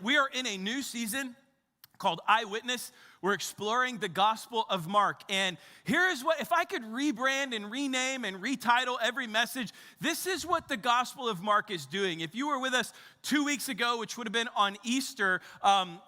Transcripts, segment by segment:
We are in a new season called Eyewitness. We're exploring the Gospel of Mark. And here is what, if I could rebrand and rename and retitle every message, this is what the Gospel of Mark is doing. If you were with us 2 weeks ago, which would have been on Easter,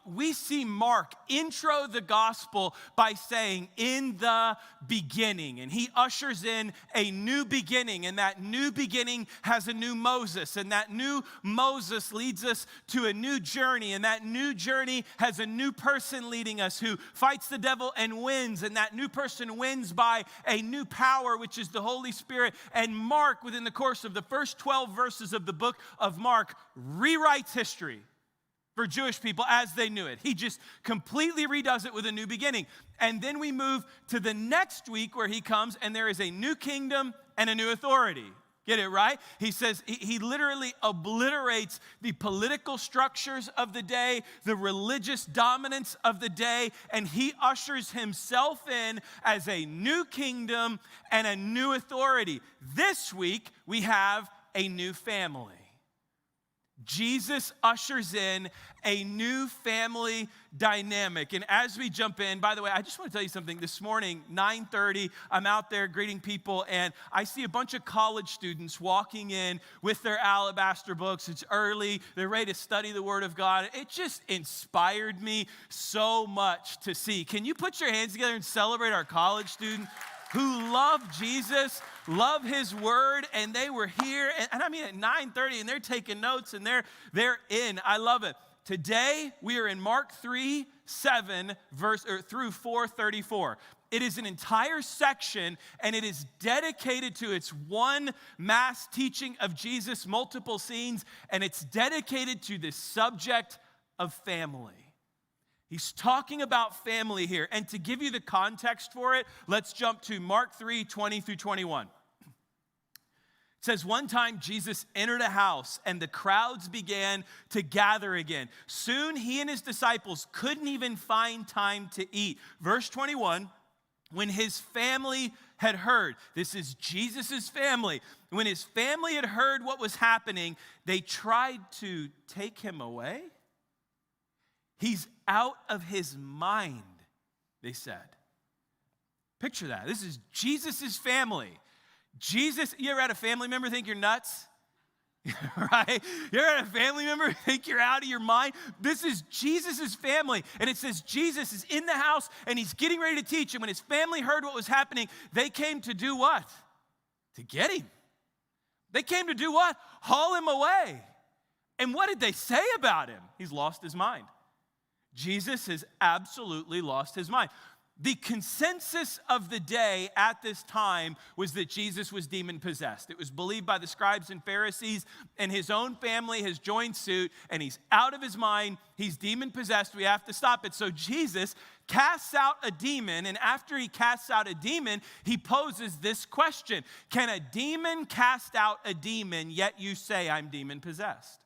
we see Mark intro the Gospel by saying, in the beginning. And he ushers in a new beginning. And that new beginning has a new Moses. And that new Moses leads us to a new journey. And that new journey has a new person leading us who fights the devil and wins, and that new person wins by a new power, which is the Holy Spirit. And Mark, within the course of the first 12 verses of the book of Mark, rewrites history for Jewish people as they knew it. He just completely redoes it with a new beginning. And then we move to the next week where he comes, and there is a new kingdom and a new authority. Get it right? He says he literally obliterates the political structures of the day, the religious dominance of the day, and he ushers himself in as a new kingdom and a new authority. This week, we have a new family. Jesus ushers in a new family dynamic. And as we jump in, by the way, I just want to tell you something. This morning, 9:30, I'm out there greeting people, and I see a bunch of college students walking in with their alabaster books. It's early. They're ready to study the Word of God. It just inspired me so much to see. Can you put your hands together and celebrate our college students who love Jesus, love his word, and they were here, and I mean at 9:30, and they're taking notes, and they're in. I love it. Today, we are in Mark 3:7 through 4:34. It is an entire section, and it is dedicated to its one mass teaching of Jesus, multiple scenes, and it's dedicated to this subject of family. He's talking about family here. And to give you the context for it, let's jump to Mark 3:20 through 21. It says, one time Jesus entered a house and the crowds began to gather again. Soon he and his disciples couldn't even find time to eat. Verse 21, when his family had heard, this is Jesus' family. When his family had heard what was happening, they tried to take him away. He's out of his mind, they said. Picture that. This is Jesus' family. Jesus, you ever had a family member think you're nuts? Right? You ever had a family member think you're out of your mind? This is Jesus' family. And it says Jesus is in the house and he's getting ready to teach. And when his family heard what was happening, they came to do what? To get him. They came to do what? Haul him away. And what did they say about him? He's lost his mind. Jesus has absolutely lost his mind. The consensus of the day at this time was that Jesus was demon-possessed. It was believed by the scribes and Pharisees, and his own family has joined suit, and he's out of his mind. He's demon-possessed. We have to stop it. So Jesus casts out a demon, and after he casts out a demon, he poses this question. Can a demon cast out a demon, yet you say I'm demon-possessed?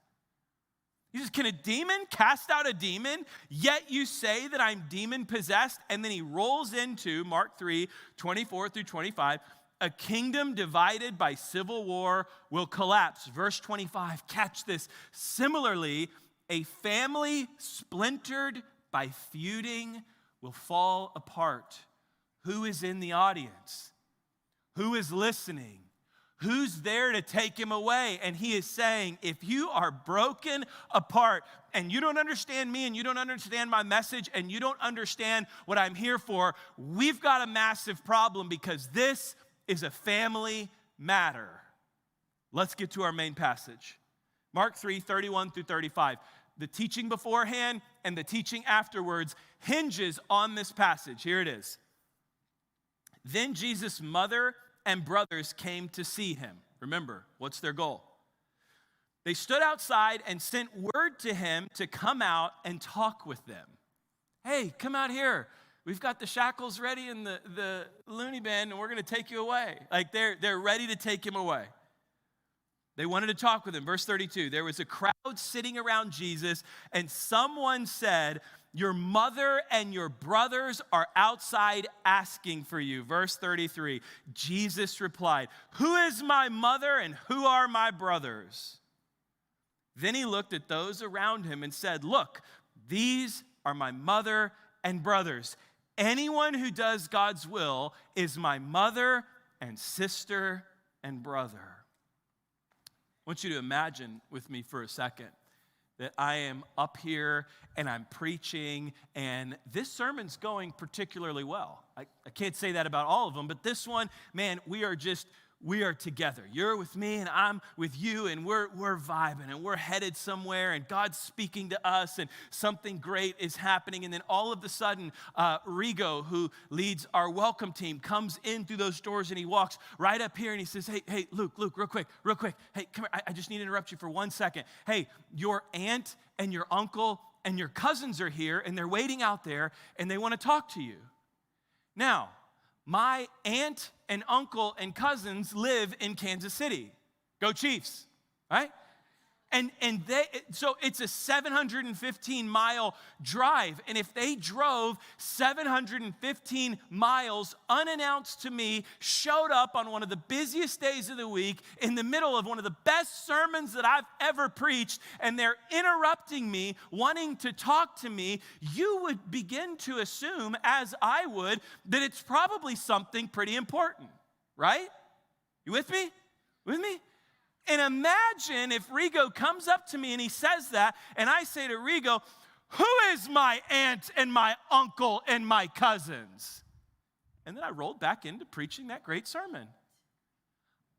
He says, can a demon cast out a demon, yet you say that I'm demon-possessed? And then he rolls into Mark 3:24 through 25. A kingdom divided by civil war will collapse. Verse 25, catch this. Similarly, a family splintered by feuding will fall apart. Who is in the audience? Who is listening? Who's there to take him away? And he is saying, if you are broken apart and you don't understand me and you don't understand my message and you don't understand what I'm here for, we've got a massive problem because this is a family matter. Let's get to our main passage. Mark 3:31 through 35. The teaching beforehand and the teaching afterwards hinges on this passage. Here it is. Then Jesus' mother and brothers came to see him. Remember, what's their goal? They stood outside and sent word to him to come out and talk with them. Hey, come out here. We've got the shackles ready in the loony bin, and we're going to take you away. Like they're ready to take him away. They wanted to talk with him. Verse 32, there was a crowd sitting around Jesus, and someone said, your mother and your brothers are outside asking for you. Verse 33, Jesus replied, who is my mother and who are my brothers? Then he looked at those around him and said, look, these are my mother and brothers. Anyone who does God's will is my mother and sister and brother. I want you to imagine with me for a second that I am up here and I'm preaching, and this sermon's going particularly well. I can't say that about all of them, but this one, man, we are together. You're with me and I'm with you, and we're vibing and we're headed somewhere, and God's speaking to us and something great is happening. And then all of a sudden, Rigo, who leads our welcome team, comes in through those doors, and he walks right up here and he says, hey, Luke, real quick. Hey, come here. I just need to interrupt you for 1 second. Hey, your aunt and your uncle and your cousins are here, and they're waiting out there, and they want to talk to you. Now, my aunt and uncle and cousins live in Kansas City. Go Chiefs, right? So it's a 715-mile drive. And if they drove 715 miles unannounced to me, showed up on one of the busiest days of the week in the middle of one of the best sermons that I've ever preached, and they're interrupting me, wanting to talk to me, you would begin to assume, as I would, that it's probably something pretty important, right? You with me? With me? And imagine if Rigo comes up to me and he says that, and I say to Rigo, who is my aunt and my uncle and my cousins? And then I rolled back into preaching that great sermon.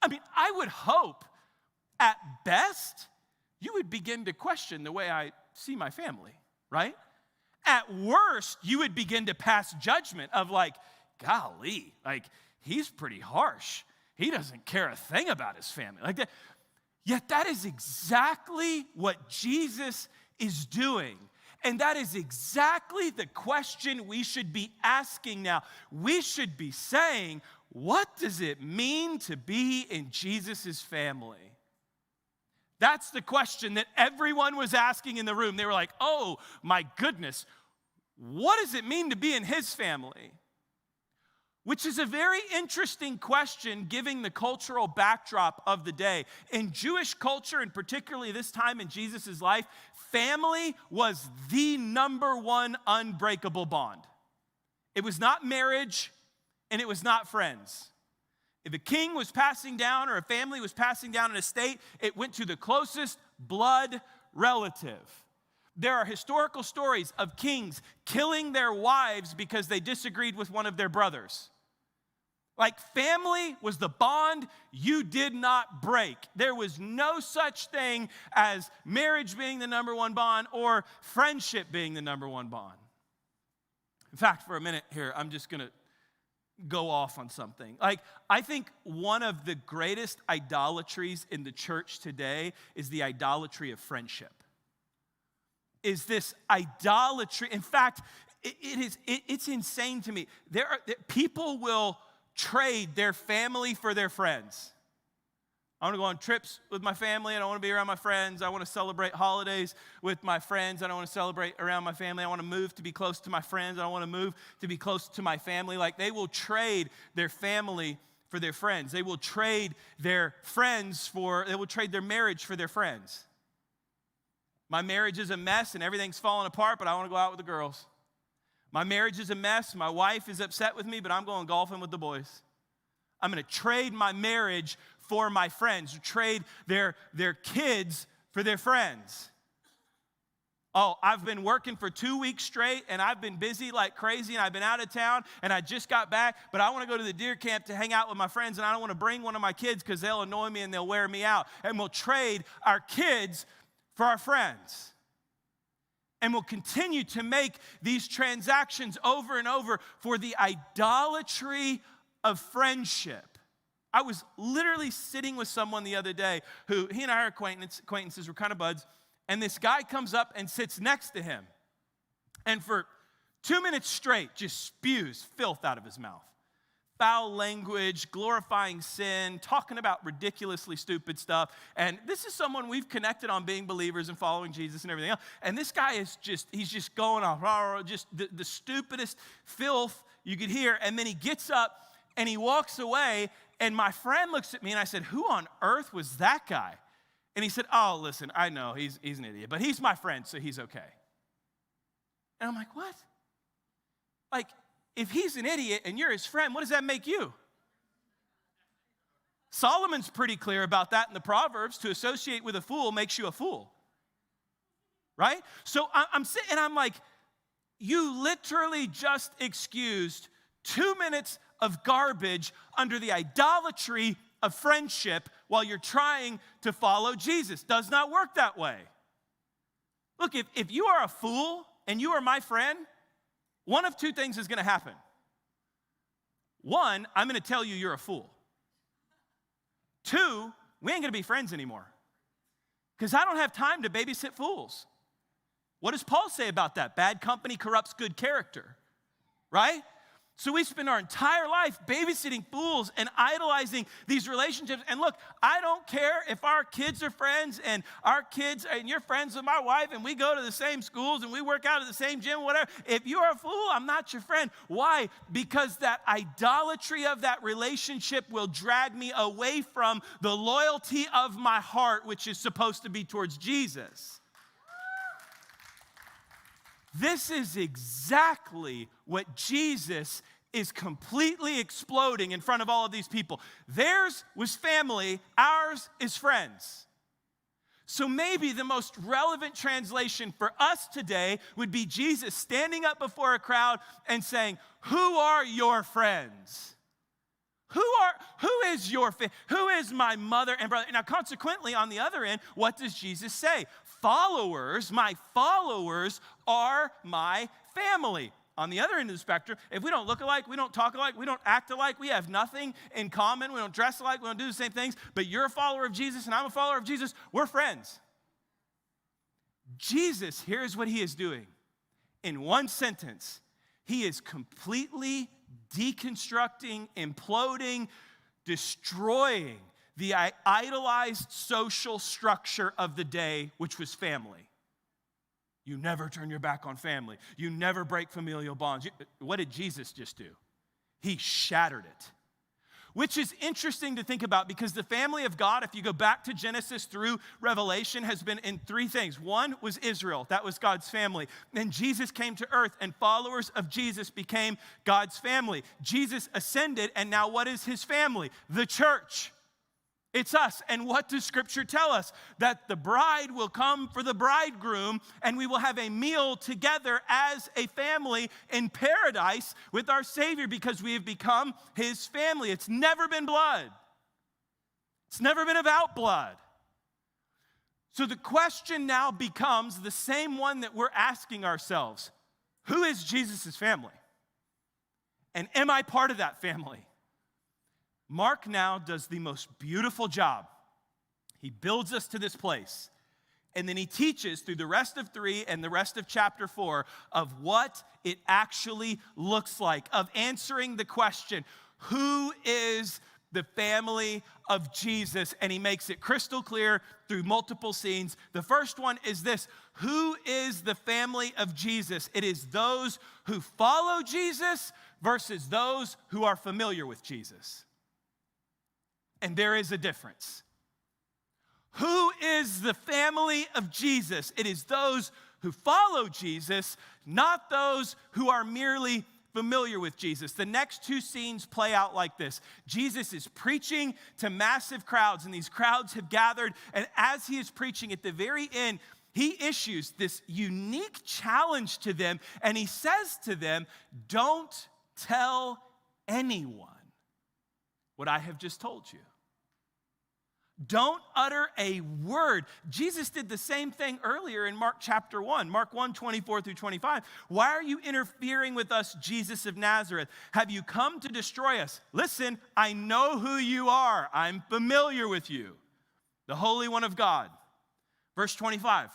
I mean, I would hope, at best, you would begin to question the way I see my family, right? At worst, you would begin to pass judgment of like, golly, like, he's pretty harsh. He doesn't care a thing about his family. Like that. Yet that is exactly what Jesus is doing. And that is exactly the question we should be asking now. We should be saying, what does it mean to be in Jesus' family? That's the question that everyone was asking in the room. They were like, oh my goodness, what does it mean to be in his family? Which is a very interesting question given the cultural backdrop of the day. In Jewish culture, and particularly this time in Jesus' life, family was the number one unbreakable bond. It was not marriage, and it was not friends. If a king was passing down or a family was passing down an estate, it went to the closest blood relative. There are historical stories of kings killing their wives because they disagreed with one of their brothers. Like, family was the bond you did not break. There was no such thing as marriage being the number one bond or friendship being the number one bond. In fact, for a minute here, I'm just going to go off on something. Like, I think one of the greatest idolatries in the church today is the idolatry of friendship. Is this idolatry? In fact, it's insane to me. People will trade their family for their friends. I want to go on trips with my family. I don't want to be around my friends. I want to celebrate holidays with my friends. I don't want to celebrate around my family. I want to move to be close to my friends. I don't want to move to be close to my family. Like, they will trade their family for their friends. They will trade their marriage for their friends. My marriage is a mess and everything's falling apart, but I want to go out with the girls. My marriage is a mess. My wife is upset with me, but I'm going golfing with the boys. I'm going to trade my marriage for my friends, trade their kids for their friends. Oh, I've been working for 2 weeks straight, and I've been busy like crazy, and I've been out of town, and I just got back, but I want to go to the deer camp to hang out with my friends, and I don't want to bring one of my kids because they'll annoy me and they'll wear me out. And we'll trade our kids for our friends. And we'll continue to make these transactions over and over for the idolatry of friendship. I was literally sitting with someone the other day who, he and I are acquaintances, we're kind of buds, and this guy comes up and sits next to him. And for 2 minutes straight, just spews filth out of his mouth. Foul language, glorifying sin, talking about ridiculously stupid stuff. And this is someone we've connected on being believers and following Jesus and everything else. And this guy he's just going off, just the stupidest filth you could hear. And then he gets up and he walks away. And my friend looks at me and I said, who on earth was that guy? And he said, oh, listen, I know he's an idiot, but he's my friend, so he's okay. And I'm like, what? Like, if he's an idiot and you're his friend, what does that make you? Solomon's pretty clear about that in the Proverbs. To associate with a fool makes you a fool. Right? So I'm sitting and I'm like, you literally just excused 2 minutes of garbage under the idolatry of friendship while you're trying to follow Jesus. Does not work that way. Look, if you are a fool and you are my friend, one of two things is going to happen. One, I'm going to tell you you're a fool. Two, we ain't going to be friends anymore because I don't have time to babysit fools. What does Paul say about that? Bad company corrupts good character, right? So we spend our entire life babysitting fools and idolizing these relationships. And look, I don't care if our kids are friends and our kids and you're friends with my wife and we go to the same schools and we work out at the same gym, whatever. If you're a fool, I'm not your friend. Why? Because that idolatry of that relationship will drag me away from the loyalty of my heart, which is supposed to be towards Jesus. This is exactly what Jesus is completely exploding in front of all of these people. Theirs was family, ours is friends. So maybe the most relevant translation for us today would be Jesus standing up before a crowd and saying, who are your friends? Who is my mother and brother? Now, consequently, on the other end, what does Jesus say? My followers are my family. On the other end of the spectrum, if we don't look alike, we don't talk alike, we don't act alike, we have nothing in common, we don't dress alike, we don't do the same things, but you're a follower of Jesus and I'm a follower of Jesus, we're friends. Jesus, here's what he is doing. In one sentence, he is completely deconstructing, imploding, destroying the idolized social structure of the day, which was family. You never turn your back on family. You never break familial bonds. What did Jesus just do? He shattered it. Which is interesting to think about because the family of God, if you go back to Genesis through Revelation, has been in three things. One was Israel. That was God's family. Then Jesus came to earth and followers of Jesus became God's family. Jesus ascended and now what is his family? The church. It's us. And what does Scripture tell us? That the bride will come for the bridegroom and we will have a meal together as a family in paradise with our Savior because we have become his family. It's never been blood. It's never been about blood. So the question now becomes the same one that we're asking ourselves. Who is Jesus' family? And am I part of that family? Mark now does the most beautiful job. He builds us to this place. And then he teaches through the rest of 3 and the rest of chapter 4 of what it actually looks like, of answering the question, who is the family of Jesus? And he makes it crystal clear through multiple scenes. The first one is this: who is the family of Jesus? It is those who follow Jesus versus those who are familiar with Jesus. And there is a difference. Who is the family of Jesus? It is those who follow Jesus, not those who are merely familiar with Jesus. The next 2 scenes play out like this. Jesus is preaching to massive crowds, and these crowds have gathered, and as he is preaching at the very end, he issues this unique challenge to them, and he says to them, don't tell anyone what I have just told you. Don't utter a word. Jesus did the same thing earlier in Mark chapter 1, Mark 1, 24 through 25. Why are you interfering with us, Jesus of Nazareth? Have you come to destroy us? Listen, I know who you are. I'm familiar with you, the Holy One of God. Verse 25,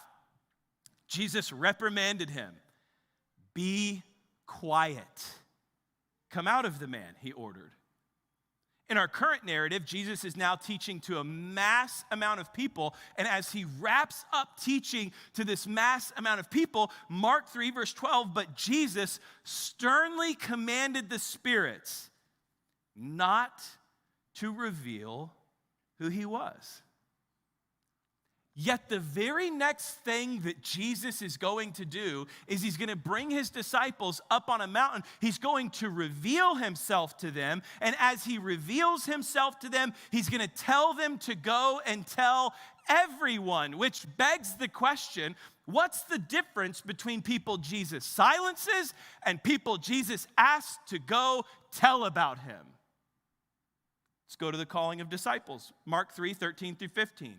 Jesus reprimanded him. Be quiet. Come out of the man, he ordered. In our current narrative, Jesus is now teaching to a mass amount of people, and as he wraps up teaching to this mass amount of people, Mark 3, verse 12, but Jesus sternly commanded the spirits not to reveal who he was. Yet the very next thing that Jesus is going to do is he's going to bring his disciples up on a mountain. He's going to reveal himself to them. And as he reveals himself to them, he's going to tell them to go and tell everyone, which begs the question, what's the difference between people Jesus silences and people Jesus asks to go tell about him? Let's go to the calling of disciples. Mark 3:13 through 15.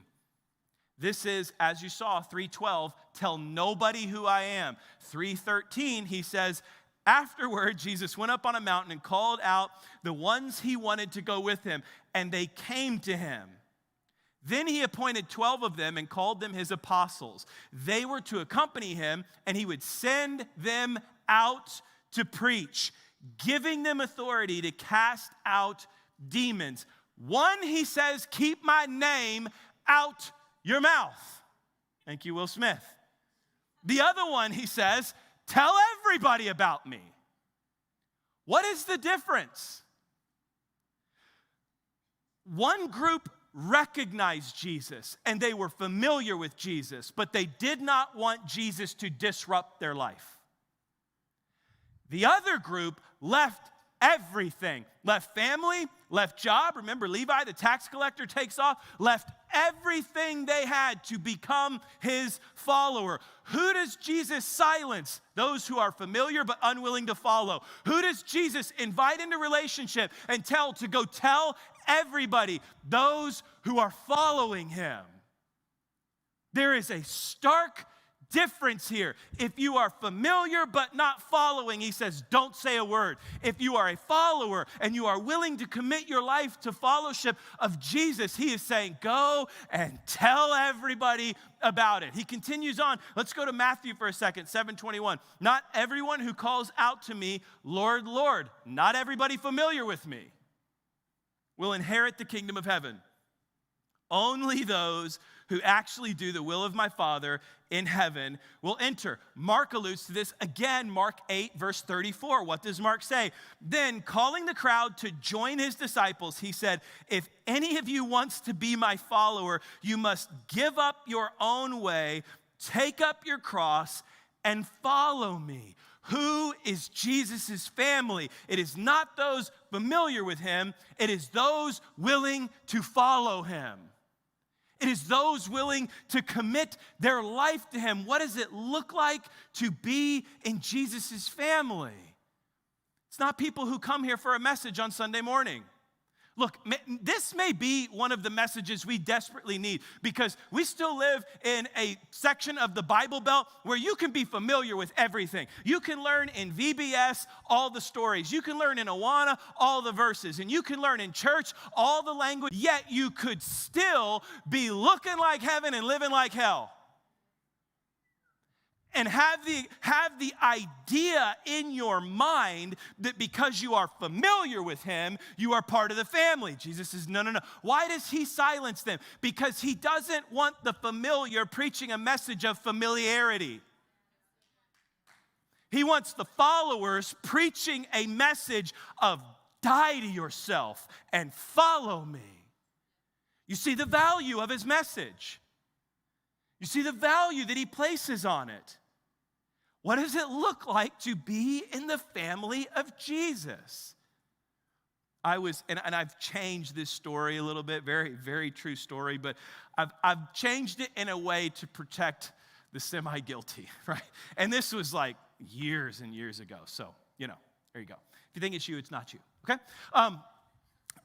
This is, as you saw, 3:12, tell nobody who I am. 3:13, he says, afterward, Jesus went up on a mountain and called out the ones he wanted to go with him, and they came to him. Then he appointed 12 of them and called them his apostles. They were to accompany him, and he would send them out to preach, giving them authority to cast out demons. One, he says, keep my name out your mouth. Thank you, Will Smith. The other one, he says, tell everybody about me. What is the difference? One group recognized Jesus and they were familiar with Jesus, but they did not want Jesus to disrupt their life. The other group left everything, left family, left job. Remember, Levi, the tax collector, takes off, left everything they had to become his follower. Who does Jesus silence? Those who are familiar but unwilling to follow. Who does Jesus invite into relationship and tell to go tell everybody? Those who are following him. There is a stark difference here. If you are familiar but not following, he says, don't say a word. If you are a follower and you are willing to commit your life to fellowship of Jesus, he is saying, go and tell everybody about it. He continues on. Let's go to Matthew for a second, 7:21. Not everyone who calls out to me, Lord, Lord, not everybody familiar with me, will inherit the kingdom of heaven. Only those who actually do the will of my Father in heaven will enter. Mark alludes to this again, Mark 8, verse 34. What does Mark say? Then, calling the crowd to join his disciples, he said, if any of you wants to be my follower, you must give up your own way, take up your cross, and follow me. Who is Jesus' family? It is not those familiar with him. It is those willing to follow him. It is those willing to commit their life to him. What does it look like to be in Jesus' family? It's not people who come here for a message on Sunday morning. Look, this may be one of the messages we desperately need because we still live in a section of the Bible Belt where you can be familiar with everything. You can learn in VBS all the stories. You can learn in Awana all the verses. And you can learn in church all the language. Yet you could still be looking like heaven and living like hell. And have the idea in your mind that because you are familiar with him, you are part of the family. Jesus says, no. Why does he silence them? Because he doesn't want the familiar preaching a message of familiarity. He wants the followers preaching a message of die to yourself and follow me. You see the value of his message. You see the value that he places on it. What does it look like to be in the family of Jesus? And I've changed this story a little bit, very, very true story, but I've changed it in a way to protect the semi-guilty, right? And this was like years and years ago, so, there you go. If you think it's you, it's not you, okay?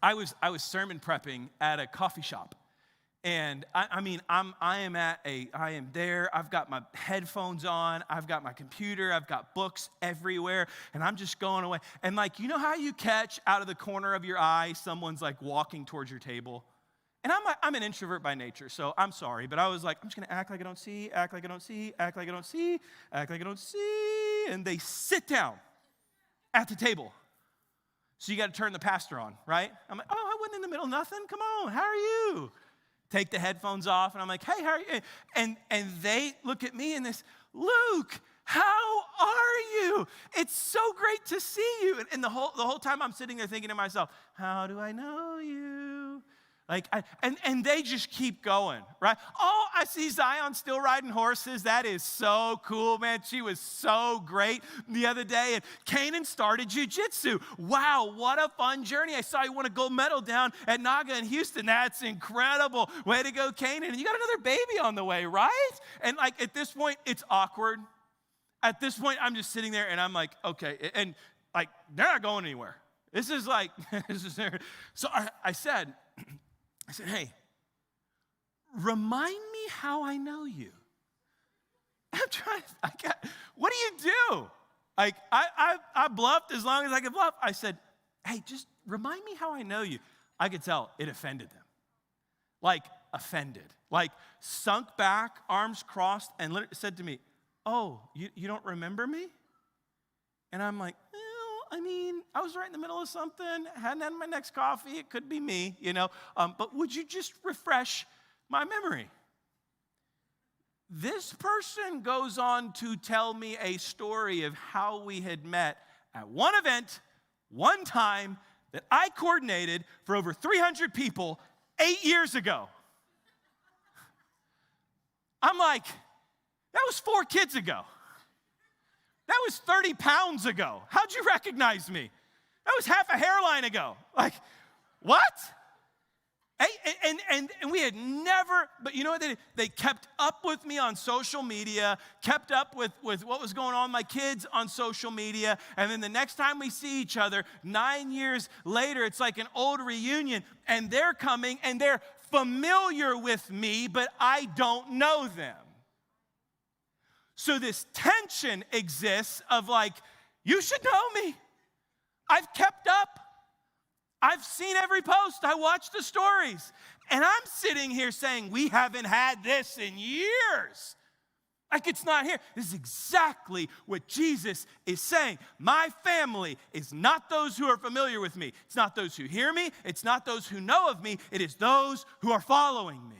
I was sermon prepping at a coffee shop. And I am there. I've got my headphones on. I've got my computer. I've got books everywhere. And I'm just going away. And you know how you catch out of the corner of your eye someone's walking towards your table? And I'm an introvert by nature, so I'm sorry. But I was like, I'm just going to act like I don't see, act like I don't see, act like I don't see, act like I don't see. And they sit down at the table. So you got to turn the pastor on, right? I'm like, I wasn't in the middle of nothing. Come on, how are you? Take the headphones off, and I'm like, hey, how are you? And they look at me and this, Luke, how are you? It's so great to see you. And the whole time I'm sitting there thinking to myself, how do I know you? And they just keep going, right? Oh, I see Zion still riding horses. That is so cool, man. She was so great the other day. And Kanan started jiu-jitsu. Wow, what a fun journey. I saw you won a gold medal down at Naga in Houston. That's incredible. Way to go, Kanan. And you got another baby on the way, right? And like at this point, it's awkward. At this point, I'm just sitting there and I'm like, okay. And like, they're not going anywhere. This is like, so I said, hey, remind me how I know you. I'm trying, what do you do? Like, I bluffed as long as I could bluff. I said, hey, just remind me how I know you. I could tell it offended them. Like, offended. Like, sunk back, arms crossed, and literally said to me, oh, you don't remember me? And I'm like, I mean, I was right in the middle of something, hadn't had my next coffee, it could be me, but would you just refresh my memory? This person goes on to tell me a story of how we had met at one event, one time, that I coordinated for over 300 people 8 years ago. I'm like, that was 4 kids ago. That was 30 pounds ago. How'd you recognize me? That was half a hairline ago. Like, what? And we had never, but you know what they did? They kept up with me on social media, kept up with what was going on with my kids on social media, and then the next time we see each other, 9 years later, it's like an old reunion, and they're coming, and they're familiar with me, but I don't know them. So this tension exists of like, you should know me. I've kept up. I've seen every post. I watch the stories. And I'm sitting here saying, we haven't had this in years. Like it's not here. This is exactly what Jesus is saying. My family is not those who are familiar with me. It's not those who hear me. It's not those who know of me. It is those who are following me.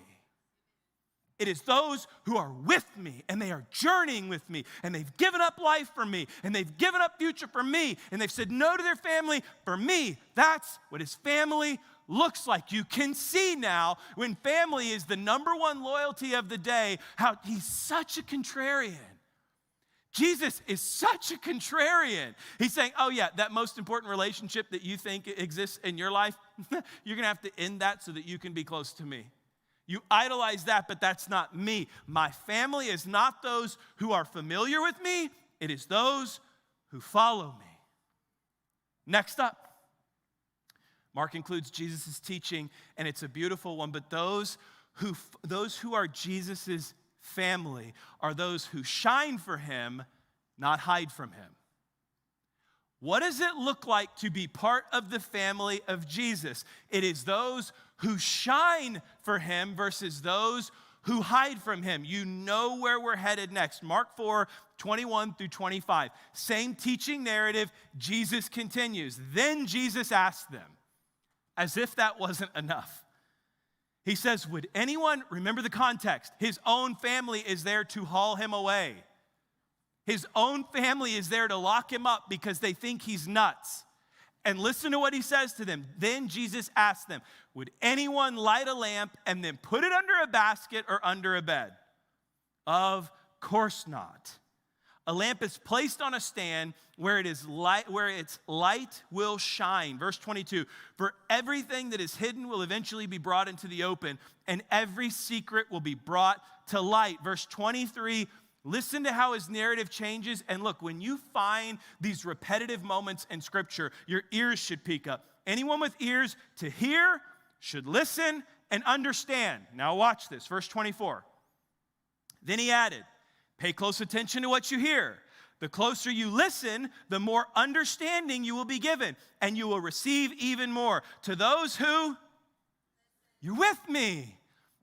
It is those who are with me, and they are journeying with me, and they've given up life for me, and they've given up future for me, and they've said no to their family for me. That's what his family looks like. You can see now when family is the number one loyalty of the day, how he's such a contrarian. Jesus is such a contrarian. He's saying, oh yeah, that most important relationship that you think exists in your life, you're going to have to end that so that you can be close to me. You idolize that, but that's not me. My family is not those who are familiar with me. It is those who follow me. Next up, Mark includes Jesus' teaching, and it's a beautiful one, but those who are Jesus' family are those who shine for him, not hide from him. What does it look like to be part of the family of Jesus? It is those who shine for him versus those who hide from him. You know where we're headed next. Mark 4, 21 through 25. Same teaching narrative. Jesus continues. Then Jesus asked them, as if that wasn't enough. He says, would anyone, remember the context, his own family is there to haul him away. His own family is there to lock him up because they think he's nuts. And listen to what he says to them. Then Jesus asked them, would anyone light a lamp and then put it under a basket or under a bed? Of course not. A lamp is placed on a stand where its light will shine. Verse 22, for everything that is hidden will eventually be brought into the open, and every secret will be brought to light. Verse 23, listen to how his narrative changes. And look, when you find these repetitive moments in Scripture, your ears should peak up. Anyone with ears to hear should listen and understand. Now watch this, verse 24. Then he added, pay close attention to what you hear. The closer you listen, the more understanding you will be given, and you will receive even more. To those who, you're with me.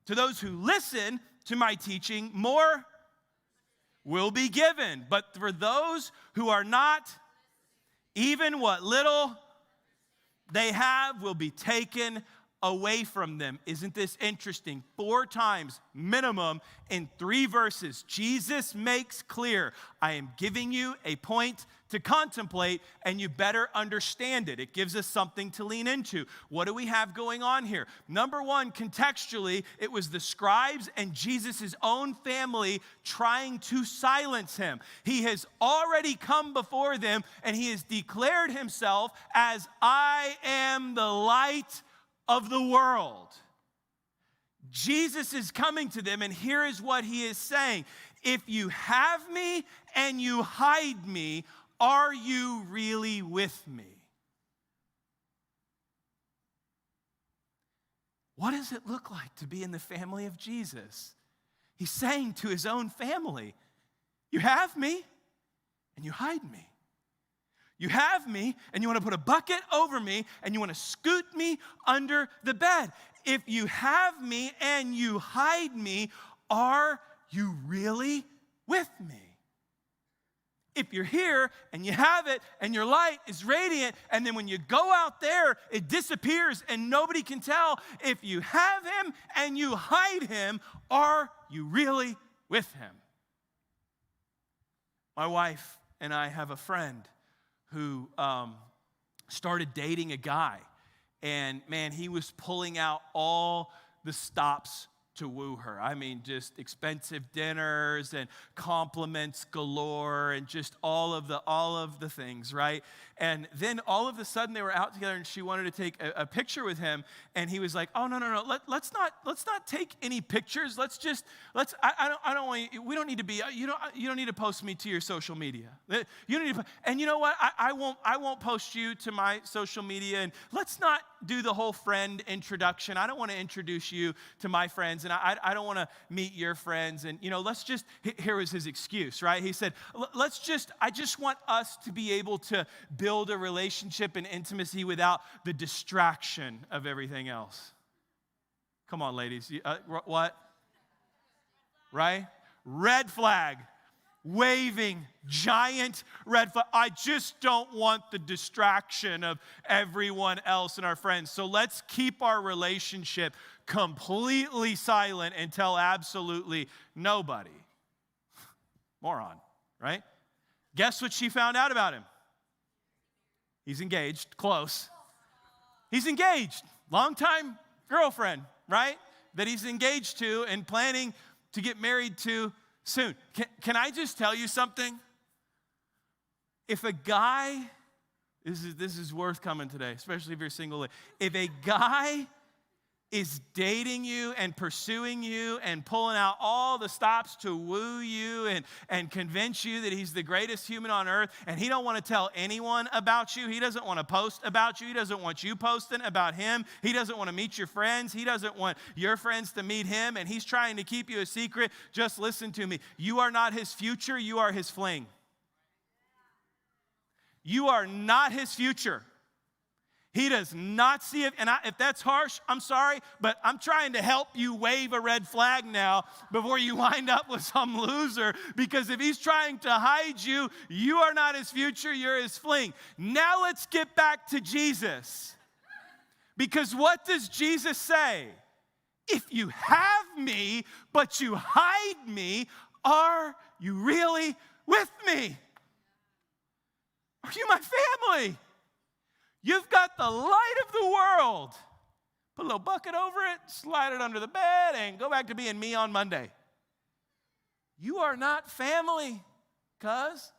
To those who listen to my teaching, more will be given. But for those who are not, even what little they have will be taken away from them. Isn't this interesting? 4 times minimum in 3 verses, Jesus makes clear, I am giving you a point to contemplate, and you better understand it. It gives us something to lean into. What do we have going on here? Number 1, contextually, it was the scribes and Jesus' own family trying to silence him. He has already come before them, and he has declared himself as, I am the light of the world. Jesus is coming to them, and here is what he is saying. If you have me and you hide me, are you really with me? What does it look like to be in the family of Jesus? He's saying to his own family, you have me and you hide me. You have me and you want to put a bucket over me and you want to scoot me under the bed. If you have me and you hide me, are you really with me? If you're here and you have it and your light is radiant, and then when you go out there, it disappears and nobody can tell. If you have him and you hide him, are you really with him? My wife and I have a friend who started dating a guy. And man, he was pulling out all the stops to woo her. I mean, just expensive dinners and compliments galore and just all of the things, right? And then all of a sudden they were out together and she wanted to take a picture with him. And he was like, oh, no. Let's not take any pictures. I don't want you, we don't need to be, you don't need to post me to your social media. You don't need to, and you know what? I won't post you to my social media, and let's not do the whole friend introduction. I don't want to introduce you to my friends, and I don't want to meet your friends. And, let's just, here was his excuse, right? He said, I just want us to be able to build a relationship and intimacy without the distraction of everything else. Come on, ladies. What? Right? Red flag. Waving, giant red flag. I just don't want the distraction of everyone else and our friends. So let's keep our relationship completely silent and tell absolutely nobody. Moron, right? Guess what she found out about him? He's engaged. Close. He's engaged. Longtime girlfriend, right? That he's engaged to and planning to get married to soon. Can I just tell you something? If a guy, this is worth coming today, especially if you're single. If a guy is dating you and pursuing you and pulling out all the stops to woo you and convince you that he's the greatest human on earth, and he don't want to tell anyone about you, he doesn't want to post about you, he doesn't want you posting about him, he doesn't want to meet your friends, he doesn't want your friends to meet him, and he's trying to keep you a secret, just listen to me. You are not his future, you are his fling. You are not his future. He does not see it, and if that's harsh, I'm sorry, but I'm trying to help you wave a red flag now before you wind up with some loser, because if he's trying to hide you, you are not his future, you're his fling. Now let's get back to Jesus, because what does Jesus say? If you have me, but you hide me, are you really with me? Are you my family? You've got the light of the world. Put a little bucket over it, slide it under the bed, and go back to being me on Monday. You are not family, cuz.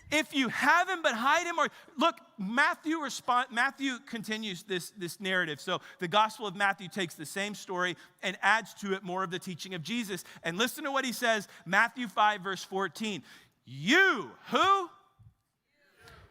If you have him but hide him, or look, Matthew continues this narrative. So the Gospel of Matthew takes the same story and adds to it more of the teaching of Jesus. And listen to what he says, Matthew 5, verse 14. You, who?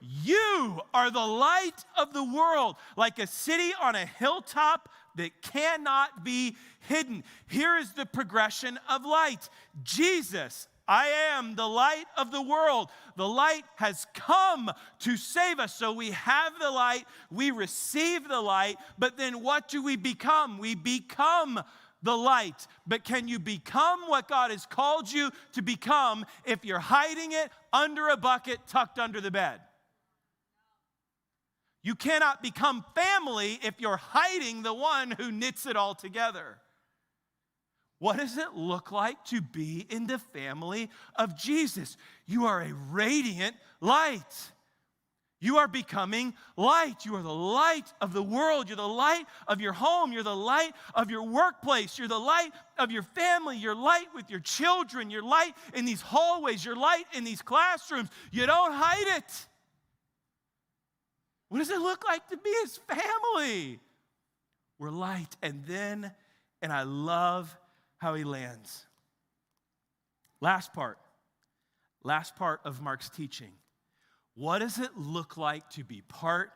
You are the light of the world, like a city on a hilltop that cannot be hidden. Here is the progression of light. Jesus, I am the light of the world. The light has come to save us. So we have the light, we receive the light, but then what do we become? We become the light. But can you become what God has called you to become if you're hiding it under a bucket tucked under the bed? You cannot become family if you're hiding the one who knits it all together. What does it look like to be in the family of Jesus? You are a radiant light. You are becoming light. You are the light of the world. You're the light of your home. You're the light of your workplace. You're the light of your family. You're light with your children. You're light in these hallways. You're light in these classrooms. You don't hide it. What does it look like to be his family? We're light. And I love how he lands. Last part of Mark's teaching. What does it look like to be part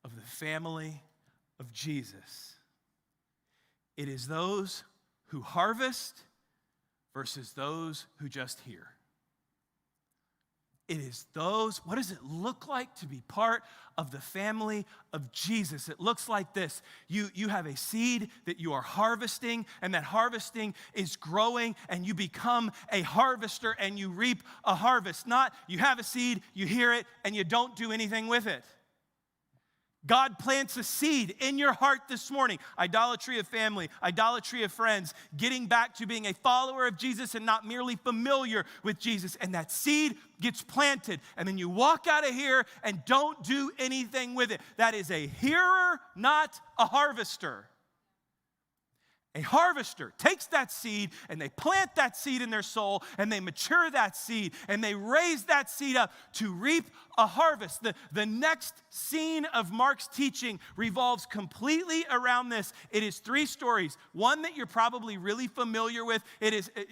of the family of Jesus? It is those who harvest versus those who just hear. It is those, what does it look like to be part of the family of Jesus? It looks like this. You have a seed that you are harvesting, and that harvesting is growing, and you become a harvester, and you reap a harvest. Not you have a seed, you hear it, and you don't do anything with it. God plants a seed in your heart this morning. Idolatry of family, idolatry of friends, getting back to being a follower of Jesus and not merely familiar with Jesus. And that seed gets planted. And then you walk out of here and don't do anything with it. That is a hearer, not a harvester. A harvester takes that seed and they plant that seed in their soul and they mature that seed and they raise that seed up to reap a harvest. The next scene of Mark's teaching revolves completely around this. It is 3 stories. One that you're probably really familiar with.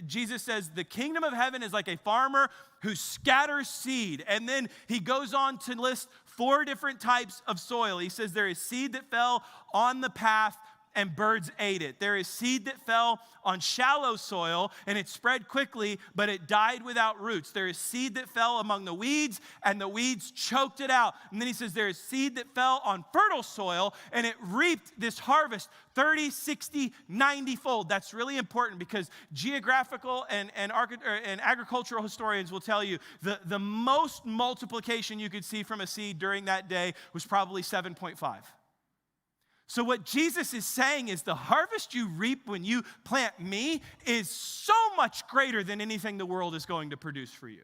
Jesus says, the kingdom of heaven is like a farmer who scatters seed. And then he goes on to list 4 different types of soil. He says there is seed that fell on the path and birds ate it. There is seed that fell on shallow soil, and it spread quickly, but it died without roots. There is seed that fell among the weeds, and the weeds choked it out. And then he says there is seed that fell on fertile soil, and it reaped this harvest 30, 60, 90-fold. That's really important because geographical and agricultural historians will tell you the most multiplication you could see from a seed during that day was probably 7.5. So what Jesus is saying is the harvest you reap when you plant me is so much greater than anything the world is going to produce for you.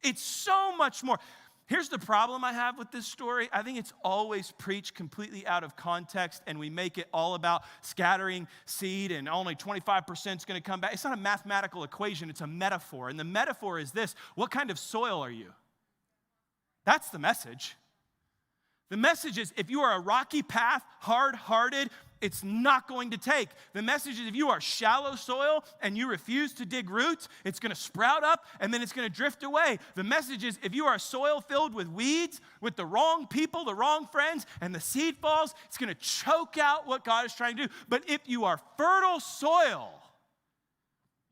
It's so much more. Here's the problem I have with this story. I think it's always preached completely out of context, and we make it all about scattering seed and only 25% is going to come back. It's not a mathematical equation. It's a metaphor. And the metaphor is this: what kind of soil are you? That's the message. The message is if you are a rocky path, hard-hearted, it's not going to take. The message is if you are shallow soil and you refuse to dig roots, it's going to sprout up and then it's going to drift away. The message is if you are a soil filled with weeds, with the wrong people, the wrong friends, and the seed falls, it's going to choke out what God is trying to do. But if you are fertile soil,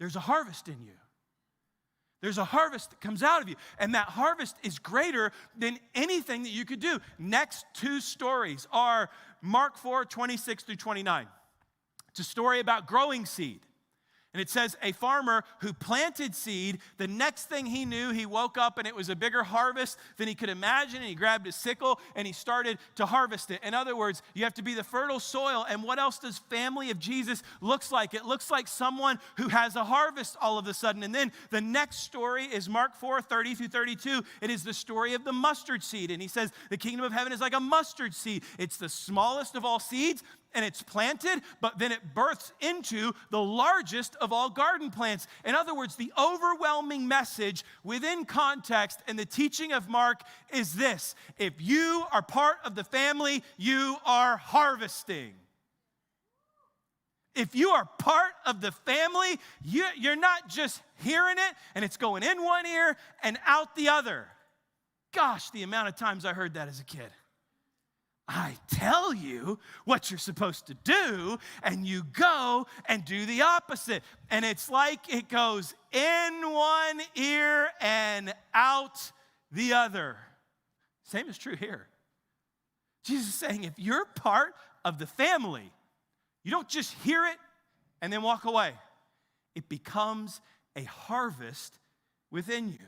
there's a harvest in you. There's a harvest that comes out of you, and that harvest is greater than anything that you could do. Next 2 stories are Mark 4, 26 through 29. It's a story about growing seed. And it says a farmer who planted seed, the next thing he knew, he woke up and it was a bigger harvest than he could imagine, and he grabbed his sickle and he started to harvest it. In other words, you have to be the fertile soil. And what else does family of Jesus looks like? It looks like someone who has a harvest all of a sudden. And then the next story is Mark 4, 30 through 32. It is the story of the mustard seed. And he says the kingdom of heaven is like a mustard seed. It's the smallest of all seeds, and it's planted, but then it births into the largest of all garden plants. In other words, the overwhelming message within context and the teaching of Mark is this: if you are part of the family, you are harvesting. If you are part of the family, you're not just hearing it and it's going in one ear and out the other. Gosh, the amount of times I heard that as a kid. I tell you what you're supposed to do, and you go and do the opposite. And it's like it goes in one ear and out the other. Same is true here. Jesus is saying if you're part of the family, you don't just hear it and then walk away. It becomes a harvest within you.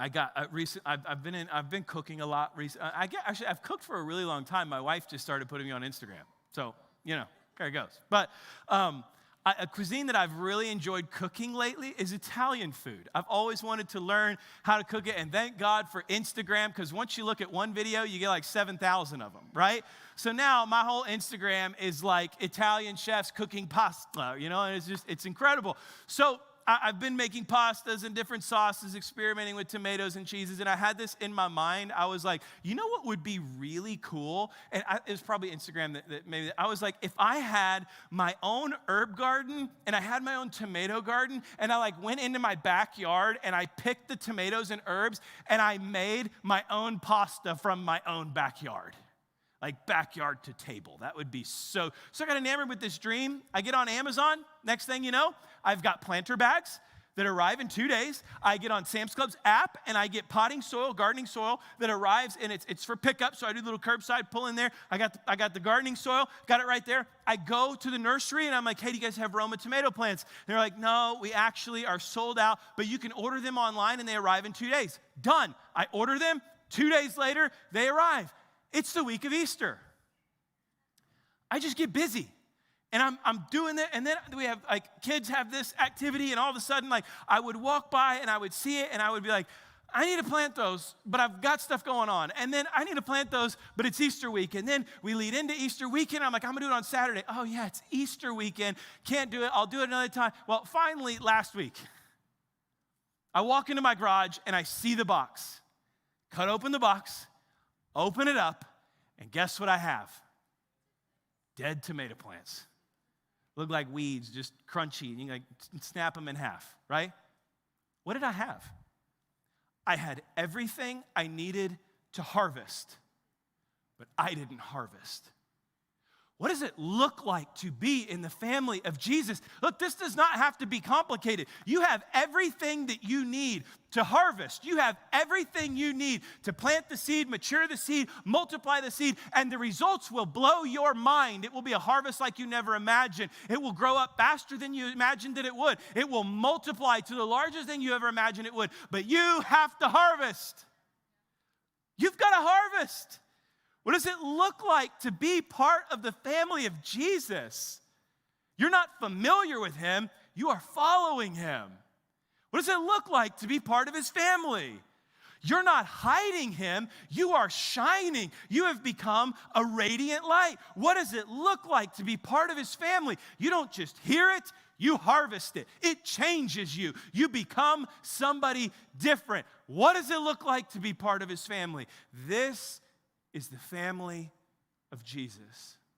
I've been cooking a lot recently. I've cooked for a really long time. My wife just started putting me on Instagram. So, there it goes. But a cuisine that I've really enjoyed cooking lately is Italian food. I've always wanted to learn how to cook it, and thank God for Instagram, because once you look at one video, you get like 7,000 of them, right? So now my whole Instagram is like Italian chefs cooking pasta, and it's incredible. So I've been making pastas and different sauces, experimenting with tomatoes and cheeses, and I had this in my mind. I was like, you know what would be really cool? And it was probably Instagram that maybe, I was like, if I had my own herb garden and I had my own tomato garden, and I went into my backyard and I picked the tomatoes and herbs and I made my own pasta from my own backyard. Like backyard to table. That would be so I got enamored with this dream. I get on Amazon. Next thing you know, I've got planter bags that arrive in 2 days. I get on Sam's Club's app and I get potting soil, gardening soil that arrives, and it's for pickup. So I do a little curbside pull in there. I got the gardening soil, got it right there. I go to the nursery and I'm like, hey, do you guys have Roma tomato plants? And they're like, no, we actually are sold out, but you can order them online and they arrive in 2 days. Done. I order them. 2 days later, they arrive. It's the week of Easter. I just get busy. And I'm doing that, and then we have, kids have this activity, and all of a sudden, I would walk by, and I would see it, and I would be like, I need to plant those, but I've got stuff going on. And then I need to plant those, but it's Easter week. And then we lead into Easter weekend. I'm like, I'm going to do it on Saturday. Oh, yeah, it's Easter weekend. Can't do it. I'll do it another time. Well, finally, last week, I walk into my garage, and I see the box. Cut open the box. Open it up, and guess what I have? Dead tomato plants. Look like weeds, just crunchy, and you snap them in half, right? What did I have? I had everything I needed to harvest, but I didn't harvest. What does it look like to be in the family of Jesus? Look, this does not have to be complicated. You have everything that you need to harvest. You have everything you need to plant the seed, mature the seed, multiply the seed, and the results will blow your mind. It will be a harvest like you never imagined. It will grow up faster than you imagined that it would. It will multiply to the largest thing you ever imagined it would. But you have to harvest. You've got to harvest. What does it look like to be part of the family of Jesus? You're not familiar with him, you are following him. What does it look like to be part of his family? You're not hiding him, you are shining. You have become a radiant light. What does it look like to be part of his family? You don't just hear it, you harvest it. It changes you. You become somebody different. What does it look like to be part of his family? This is the family of Jesus.